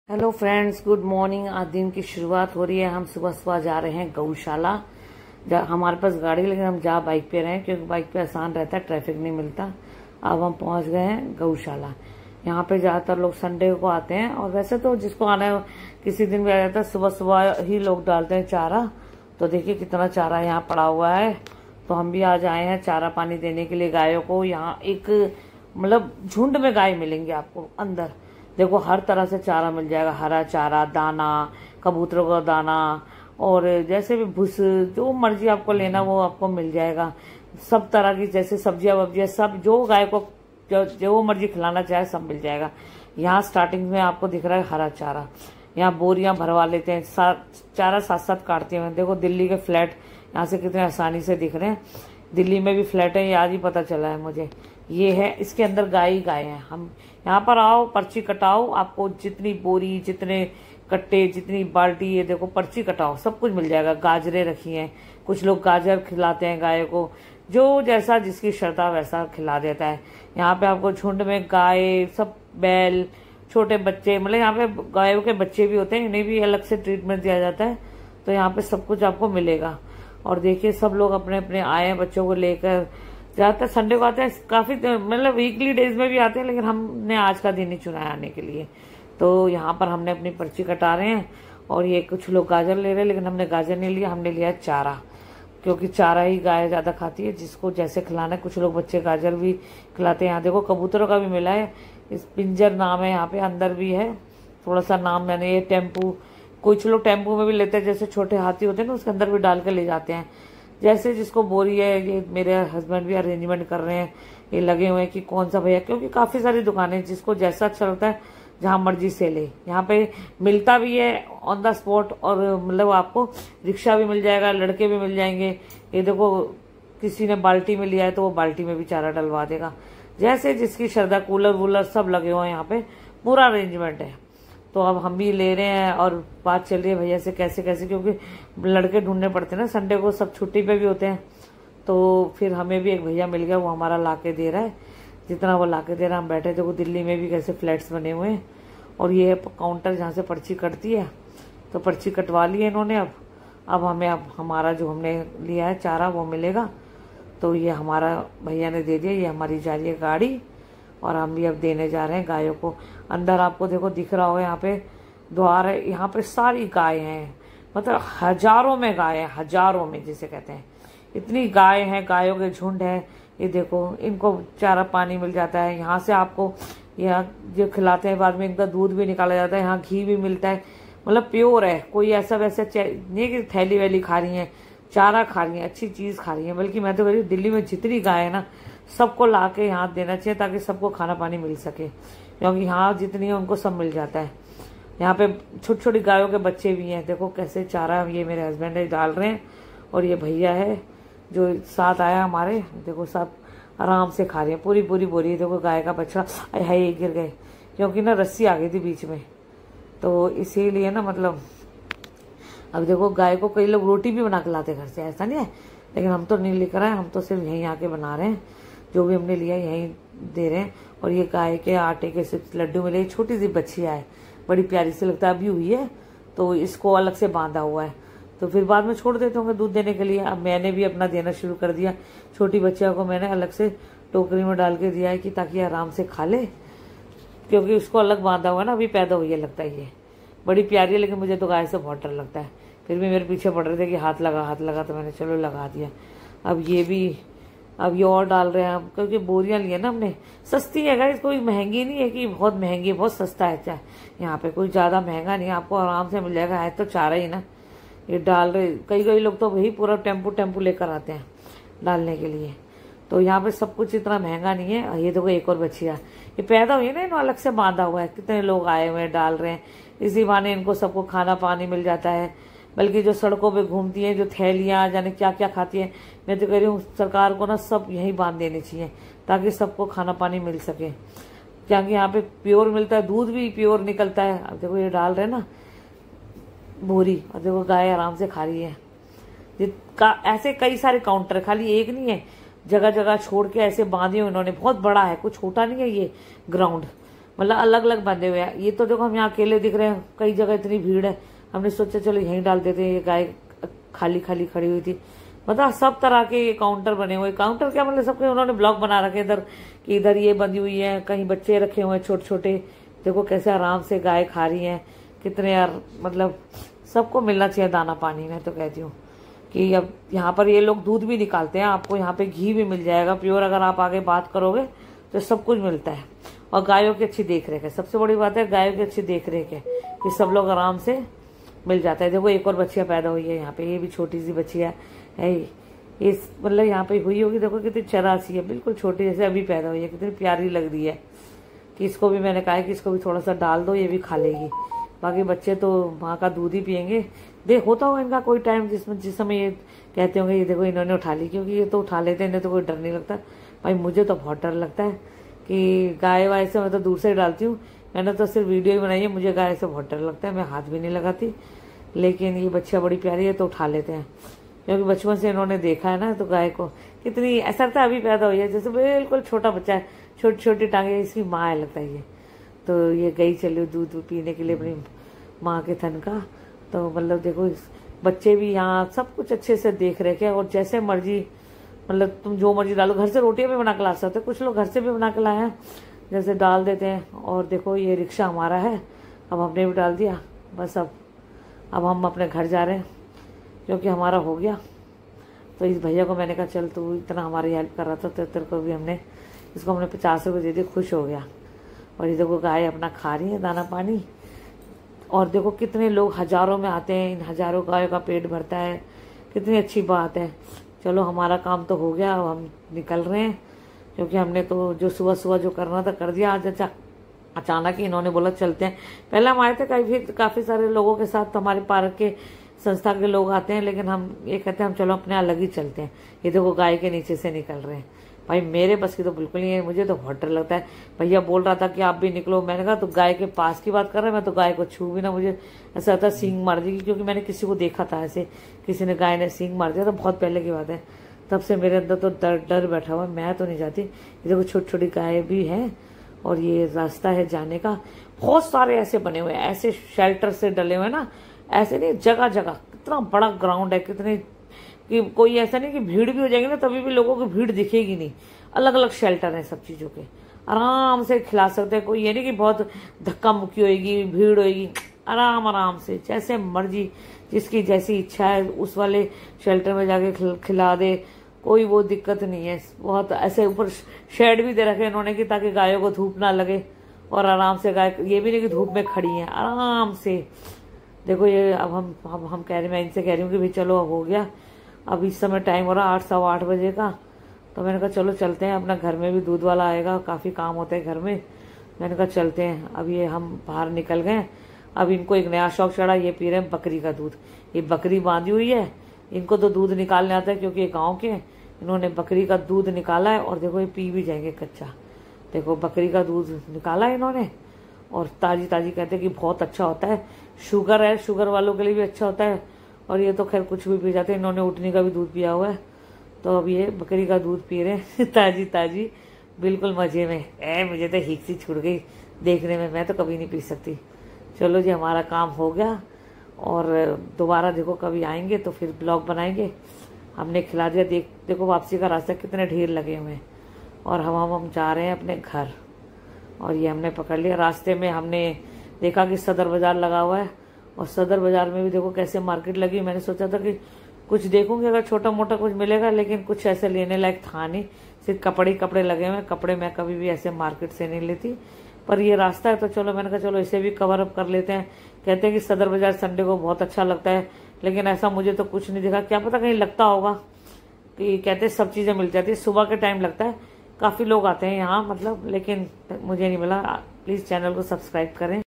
Hello friends, good morning. आज दिन की शुरुआत हो रही है। हम सुबह सुबह जा रहे हैं गौशाला। हमारे पास गाड़ी, लेकिन हम जा बाइक पे रहे हैं क्योंकि बाइक पे आसान रहता है, ट्रैफिक नहीं मिलता। अब हम पहुंच गए हैं गौशाला। यहाँ पे ज्यादातर लोग संडे को आते हैं, और वैसे तो जिसको आना है किसी दिन भी आ जाता है। सुबह सुबह ही लोग डालते हैं चारा। तो देखिए कितना चारा यहाँ पड़ा हुआ है। तो हम भी आज आए हैं चारा पानी देने के लिए गायों को। यहाँ एक मतलब झुंड में गाय मिलेंगे आपको अंदर। देखो हर तरह से चारा मिल जाएगा, हरा चारा, दाना, कबूतरों का दाना, और जैसे भी भूस, जो मर्जी आपको लेना वो आपको मिल जाएगा। सब तरह की जैसे सब्जियां वब्जियां सब, जो गाय को जो मर्जी खिलाना चाहे सब मिल जाएगा। यहाँ स्टार्टिंग में आपको दिख रहा है हरा चारा। यहाँ बोरियां भरवा लेते हैं, चारा साथ साथ काटते हैं। देखो दिल्ली के फ्लैट यहाँ से कितने आसानी से दिख रहे हैं। दिल्ली में भी फ्लैट है, ये आज ही पता चला है मुझे। ये है, इसके अंदर गाय ही गाय है। हम यहाँ पर आओ, पर्ची कटाओ, आपको जितनी बोरी, जितने कट्टे, जितनी बाल्टी, ये देखो पर्ची कटाओ, सब कुछ मिल जाएगा। गाजरे रखी हैं, कुछ लोग गाजर खिलाते हैं गाय को, जो जैसा जिसकी श्रद्धा वैसा खिला देता है। यहाँ पे आपको झुंड में गाय, सब बैल, छोटे बच्चे, मतलब यहाँ पे गायों के बच्चे भी होते हैं, इन्हें भी अलग से ट्रीटमेंट दिया जाता है। तो यहाँ पे सब कुछ आपको मिलेगा। और देखिए सब लोग अपने अपने आए हैं बच्चों को लेकर। ज्यादातर संडे को आते हैं, काफी मतलब वीकली डेज में भी आते हैं, लेकिन हमने आज का दिन ही चुना है आने के लिए। तो यहाँ पर हमने अपनी पर्ची कटा रहे हैं। और ये कुछ लोग गाजर ले रहे हैं, लेकिन हमने गाजर नहीं लिया, हमने लिया चारा, क्योंकि चारा ही गाय ज्यादा खाती है, जिसको जैसे खिलाना है। कुछ लोग बच्चे गाजर भी खिलाते हैं। यहाँ देखो कबूतरों का भी मिला है, इस पिंजर नाम है, यहाँ पे अंदर भी है थोड़ा सा नाम। मैंने ये टेम्पू, कुछ लोग टेम्पू में भी लेते हैं, जैसे छोटे हाथी होते हैं ना, उसके अंदर भी डाल के ले जाते हैं। जैसे जिसको बोरी है, ये मेरे हस्बैंड भी अरेंजमेंट कर रहे हैं, ये लगे हुए हैं कि कौन सा भैया, क्योंकि काफी सारी दुकानें, जिसको जैसा अच्छा लगता है जहां मर्जी से ले। यहाँ पे मिलता भी है ऑन द स्पॉट, और मतलब आपको रिक्शा भी मिल जाएगा, लड़के भी मिल जाएंगे। ये देखो किसी ने बाल्टी में लिया है तो वो बाल्टी में भी चारा डलवा देगा, जैसे जिसकी श्रद्धा। कूलर वूलर सब लगे हुए हैं यहाँ पे, पूरा अरेंजमेंट है। तो अब हम भी ले रहे हैं, और बात चल रही है भैया से कैसे कैसे, क्योंकि लड़के ढूंढने पड़ते हैं ना, संडे को सब छुट्टी पे भी होते हैं। तो फिर हमें भी एक भैया मिल गया, वो हमारा लाके दे रहा है। जितना वो लाके दे रहा है हम बैठे थे। वो दिल्ली में भी कैसे फ्लैट्स बने हुए हैं। और ये है काउंटर जहाँ से पर्ची कटती है। तो पर्ची कटवा ली है इन्होंने। अब हमें, अब हमारा जो हमने लिया है चारा वो मिलेगा। तो ये हमारा भैया ने दे दिया, ये हमारी जा रही है गाड़ी, और हम भी अब देने जा रहे हैं गायों को। अंदर आपको देखो दिख रहा होगा, यहाँ पे द्वार है, यहाँ पे सारी गाय हैं, मतलब हजारों में गाय हैं, हजारों में जिसे कहते हैं, इतनी गाय हैं, गायों के झुंड है। ये देखो इनको चारा पानी मिल जाता है। यहाँ से आपको यहाँ जो खिलाते हैं, बाद में इनका दूध भी निकाला जाता है, यहाँ घी भी मिलता है, मतलब प्योर है। कोई ऐसा वैसा नहीं कि थैली वैली खा रही है, चारा खा रही है, अच्छी चीज खा रही है। बल्कि मैं तो कह रही हूँ दिल्ली में जितनी गाय है ना, सबको ला के यहाँ देना चाहिए, ताकि सबको खाना पानी मिल सके, क्योंकि यहाँ जितनी है उनको सब मिल जाता है। यहाँ पे छोटी छोटी गायों के बच्चे भी हैं। देखो कैसे चारा ये मेरे हस्बैंड डाल रहे हैं, और ये भैया है जो साथ आया हमारे, देखो सब आराम से खा रहे हैं पूरी पूरी बोरी। देखो गाय का बच्चा है, ये गिर गए क्योंकि ना रस्सी आ गई थी बीच में, तो इसीलिए ना मतलब। अब देखो गाय को कई लोग रोटी भी बना के लाते घर से, ऐसा नहीं है, लेकिन हम तो नहीं लेकर आए, हम तो सिर्फ यहीं आके बना रहे हैं। जो भी हमने लिया यहीं दे रहे हैं। और ये गाय के आटे के सिर्फ लड्डू मिले। छोटी सी बच्चिया है, बड़ी प्यारी सी लगता है, अभी हुई है, तो इसको अलग से बांधा हुआ है। तो फिर बाद में छोड़ देते होंगे दूध देने के लिए। अब मैंने भी अपना देना शुरू कर दिया। छोटी बच्चिया को मैंने अलग से टोकरी में डाल के दिया है, कि ताकि आराम से खा ले, क्योंकि उसको अलग बांधा हुआ है ना, अभी पैदा हुई है लगता है। ये बड़ी प्यारी है, लेकिन मुझे तो गाय से बहुत डर लगता है। फिर भी मेरे पीछे पड़ रहे थे कि हाथ लगा हाथ लगा, तो मैंने चलो लगा दिया। अब ये और डाल रहे हैं, क्योंकि बोरियां लिए ना हमने। सस्ती है गाइस, कोई महंगी नहीं है कि बहुत महंगी, बहुत सस्ता है चाहे। यहाँ पे कोई ज्यादा महंगा नहीं, आपको आराम से मिल जाएगा। है तो चारा ही ना, ये डाल रहे। कई लोग तो वही पूरा टेम्पू लेकर आते हैं डालने के लिए। तो यहाँ पे सब कुछ इतना महंगा नहीं है। ये देखो एक और बच्चिया, ये पैदा हुई है ना, इन्होंने अलग से बांधा हुआ है। कितने लोग आए हुए हैं, डाल रहे हैं। इसी बहाने इनको सबको खाना पानी मिल जाता है। बल्कि जो सड़कों पे घूमती हैं, जो थैलियां जाने क्या क्या खाती हैं, मैं तो कह रही हूँ सरकार को ना सब यहीं बांध देनी चाहिए, ताकि सबको खाना पानी मिल सके। क्योंकि यहाँ पे प्योर मिलता है, दूध भी प्योर निकलता है। अब देखो ये डाल रहे हैं ना बोरी, और देखो गाय आराम से खा रही है। ऐसे कई सारे काउंटर, खाली एक नहीं है, जगह जगह छोड़ के ऐसे बांधे हुए उन्होंने। बहुत बड़ा है, कुछ छोटा नहीं है ये ग्राउंड। मतलब अलग अलग बंधे हुए हैं। ये तो देखो हम यहाँ अकेले दिख रहे हैं, कई जगह इतनी भीड़ है, हमने सोचा चलो यहीं डाल देते हैं। ये गाय खाली खाली खड़ी हुई थी, मतलब सब तरह के ये काउंटर बने हुए। काउंटर क्या मतलब, सबके उन्होंने ब्लॉक बना रखे इधर कि इधर ये बंधी हुई है, कहीं बच्चे रखे हुए हैं छोटे छोटे, देखो कैसे आराम से गाय खा रही है। कितने यार, मतलब सबको मिलना चाहिए दाना पानी। मैं तो कहती हूँ कि अब यहाँ पर ये लोग दूध भी निकालते हैं, आपको यहाँ पे घी भी मिल जाएगा प्योर, अगर आप आगे बात करोगे तो सब कुछ मिलता है। और गायों की अच्छी देख रेख है, सबसे बड़ी बात है गायों की अच्छी देख रेख है कि सब लोग आराम से मिल जाता है। देखो एक और बच्चियाँ पैदा हुई है यहाँ पे, ये भी छोटी सी बच्चियाँ है, इस मतलब यहाँ पे हुई होगी, देखो कितनी चरासी है, बिल्कुल छोटी जैसे अभी पैदा हुई है, कितनी प्यारी लग रही है। कि इसको भी मैंने कहा है कि इसको भी थोड़ा सा डाल दो, ये भी खा लेगी। बाकी बच्चे तो माँ का दूध ही पियेंगे। होता होगा इनका कोई टाइम जिस समय ये कहते होंगे ये देखो इन्होंने उठा ली, क्योंकि ये तो उठा लेते हैं, इन्हें तो कोई डर नहीं लगता। भाई मुझे तो बहुत डर लगता है कि गाय वाय से मैं तो दूर से ही डालती हूँ। मैंने तो सिर्फ वीडियो ही बनाई है, मुझे गाय से बहुत डर लगता है, मैं हाथ भी नहीं लगाती। लेकिन ये बच्चियाँ बड़ी प्यारी है तो उठा लेते हैं, क्योंकि बचपन से इन्होंने देखा है ना। तो गाय को कितनी ऐसा लगता है अभी पैदा हुई है, जैसे बिल्कुल छोटा बच्चा है, छोटी छोटी टांगे, इसकी माँ है लगता है ये। तो ये गई चली दूध पीने के लिए अपनी माँ के थन का। तो मतलब देखो बच्चे भी यहाँ सब कुछ अच्छे से देख रहे हैं, और जैसे मर्जी मतलब तुम जो मर्जी डालो। घर से रोटियां भी बना के ला सकते हो, कुछ लोग घर से भी बना के लाए हैं, जैसे डाल देते हैं। और देखो ये रिक्शा हमारा है, अब हमने भी डाल दिया। बस अब हम अपने घर जा रहे हैं, क्योंकि हमारा हो गया। तो इस भैया को मैंने कहा चल तू इतना हमारी हेल्प कर रहा था, तो तेरे को भी इसको हमने 50 रुपये दे दिए, खुश हो गया। और ये देखो गाय अपना खा रही है दाना पानी। और देखो कितने लोग हजारों में आते हैं, इन हजारों गायों का पेट भरता है, कितनी अच्छी बात है। चलो हमारा काम तो हो गया, अब हम निकल रहे हैं, क्योंकि हमने तो जो सुबह सुबह जो करना था कर दिया। आज अचानक ही इन्होंने बोला चलते हैं। पहले हम आए थे काफ़ी सारे लोगों के साथ, तो हमारे पार्क के संस्था के लोग आते हैं, लेकिन हम ये कहते हैं हम चलो अपने अलग ही चलते हैं। ये देखो गाय के नीचे से निकल रहे हैं। भाई मेरे बस की तो बिल्कुल नहीं है, मुझे तो बहुत डर लगता है। भैया बोल रहा था कि आप भी निकलो, मैंने कहा तो गाय के पास की बात कर रहे हैं, मैं तो गाय को छू भी ना, मुझे ऐसा होता सींग मार देगी। क्योंकि मैंने किसी को देखा था ऐसे, किसी ने गाय ने सींग मार दिया था, बहुत पहले की बात है। तब से मेरे अंदर तो डर बैठा हुआ, मैं तो नहीं जाती। ये देखो छोटी छोटी गाय भी हैं, और ये रास्ता है जाने का। बहुत सारे ऐसे बने हुए हैं, ऐसे शेल्टर से डले हुए ना, ऐसे नहीं, जगह जगह कितना बड़ा ग्राउंड है, कितने कि कोई ऐसा नहीं कि भीड़ भी हो जाएगी ना तभी भी लोगों की भीड़ दिखेगी नहीं। अलग अलग शेल्टर है सब चीजों के, आराम से खिला सकते हैं। कोई ये नहीं कि बहुत धक्का मुक्की होगी, भीड़ होगी, आराम से जैसे मर्जी जिसकी जैसी इच्छा है उस वाले शेल्टर में जाके खिला दे, कोई वो दिक्कत नहीं है। बहुत ऐसे ऊपर शेड भी दे रखे इन्होंने कि ताकि गायों को धूप ना लगे, और आराम से गाय, ये भी नहीं कि धूप में खड़ी हैं, आराम से। देखो ये अब हम कह रहे, मैं इनसे कह रही हूँ कि भाई चलो अब हो गया, अब इस समय टाइम हो रहा 8 सवा 8 बजे का। तो मैंने कहा चलो चलते हैं, अपना घर में भी दूध वाला आएगा, काफ़ी काम होता है घर में। मैंने कहा चलते हैं। अब ये हम बाहर निकल गए। अब इनको एक नया शौक चढ़ा, ये पी रहे हैं बकरी का दूध। ये बकरी बांधी हुई है, इनको तो दूध निकालने आता है क्योंकि ये गाँव के। इन्होंने बकरी का दूध निकाला है, और देखो ये पी भी जाएंगे कच्चा। देखो बकरी का दूध निकाला है इन्होंने, और ताजी ताजी कहते हैं कि बहुत अच्छा होता है। शुगर है, शुगर वालों के लिए भी अच्छा होता है। और ये तो खैर कुछ भी पी जाते हैं, इन्होंने उठनी का भी दूध पिया हुआ है। तो अब ये बकरी का दूध पी रहे हैं ताजी ताजी, बिल्कुल मजे में। मुझे तो हिक सी छूट गई देखने में, मैं तो कभी नहीं पी सकती। चलो जी हमारा काम हो गया, और दोबारा देखो कभी आएंगे तो फिर ब्लॉग बनाएंगे। हमने खिला दिया। देखो वापसी का रास्ता कितने ढेर लगे हुए हैं, और हम जा रहे हैं अपने घर। और ये हमने पकड़ लिया। रास्ते में हमने देखा कि सदर बाजार लगा हुआ है, और सदर बाजार में भी देखो कैसे मार्केट लगी। मैंने सोचा था कि कुछ देखूंगी अगर छोटा मोटा कुछ मिलेगा, लेकिन कुछ ऐसे लेने लायक था नहीं, सिर्फ कपड़े लगे हुए। कपड़े मैं कभी भी ऐसे मार्केट से नहीं लेती, पर ये रास्ता है तो चलो मैंने कहा चलो इसे भी कवर अप कर लेते हैं। कहते हैं कि सदर बाजार संडे को बहुत अच्छा लगता है, लेकिन ऐसा मुझे तो कुछ नहीं दिखा। क्या पता कहीं लगता होगा, कि कहते हैं सब चीजें मिल जाती है, सुबह के टाइम लगता है, काफी लोग आते हैं यहाँ मतलब, लेकिन मुझे नहीं मिला। प्लीज चैनल को सब्सक्राइब करें।